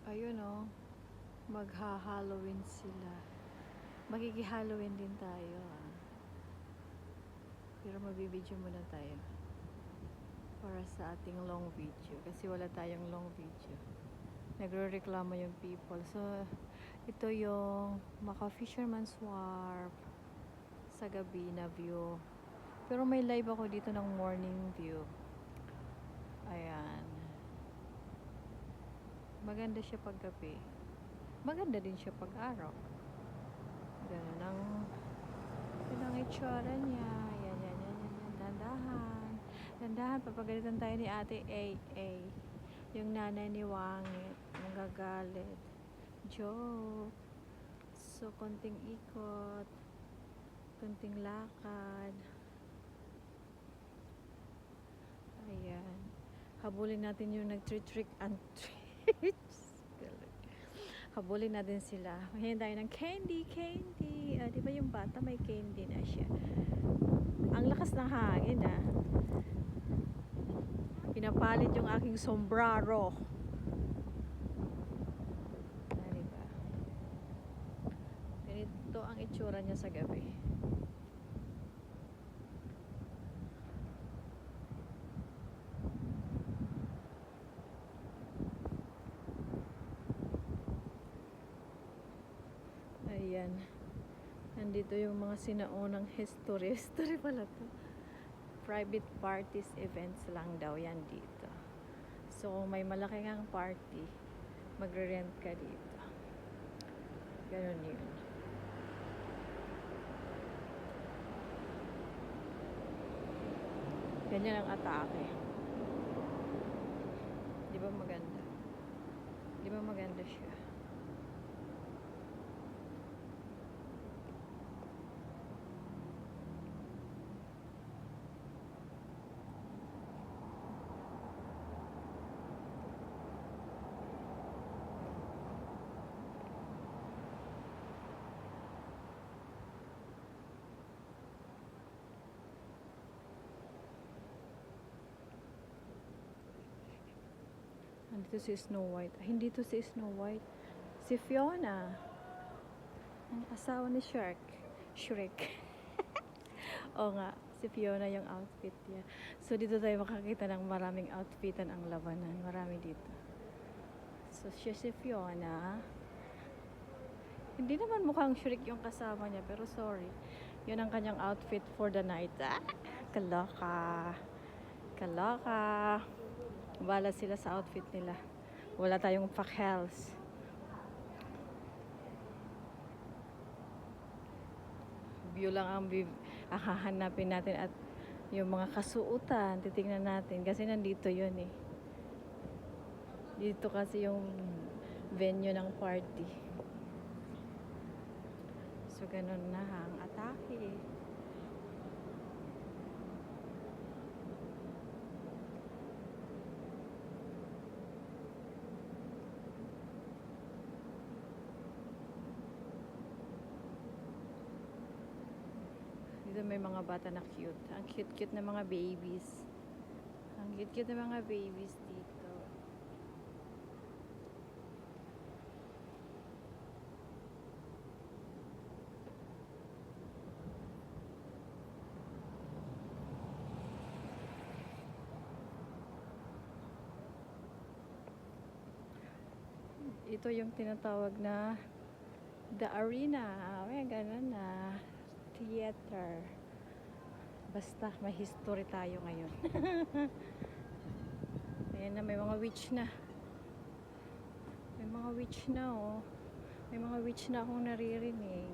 Ayun oh, magha-Halloween sila. Magki-Halloween din tayo ah. Pero magbibideo muna tayo para sa ating long video kasi wala tayong long video. Nagrereklamo yung people. So ito yung Macau Fisherman's Wharf sa gabi na view. Pero may live ako dito ng morning view. Ayan. Maganda siya pag gabi. Maganda din siya pag araw. Ganun ang itsura niya. Yan. Dandahan. Dandahan, papagalitan tayo ni Ate A. Yung nanay ni Wangit. Nagagalit. Joke. So, konting ikot. Konting lakad. Ayan. Habulin natin yung nag-trick and treats. Habulin natin sila. Mahihin tayo ng candy. Di ba yung bata may candy na siya? Ang lakas ng hangin ah. Pinapalit yung aking sombrero. Diba? Ganito ang itsura niya sa gabi. Ayan. Nandito yung mga sinaunang history. History pala to. Private parties, events lang daw yan dito. So, kung may malaki ngang party, magre-rent ka dito. Ganun yun. Ganyan ang atake. Di ba maganda? Di ba maganda siya? Nandito si Snow White. Hindi to si Snow White. Si Fiona. Ang asawa ni Shrek. Oo nga. Si Fiona yung outfit niya. So, dito tayo makakita ng maraming outfitan ang labanan. Marami dito. So, siya si Fiona. Hindi naman mukhang Shrek yung kasama niya. Pero sorry. Yun ang kanyang outfit for the night. Ah! Kaloka. Wala sila sa outfit nila. Wala tayong pakels. View lang ang hahanapin natin at yung mga kasuotan, titingnan natin. Kasi nandito yun eh. Dito kasi yung venue ng party. So, ganun na ang atake. Dito may mga bata na cute. Ang cute-cute na mga babies. Ang cute-cute na mga babies dito. Ito yung tinatawag na The Arena. May ganun na. Theater. Basta may history tayo ngayon. Ayan na, may mga witch na. May mga witch na oh. May mga witch na akong naririnig.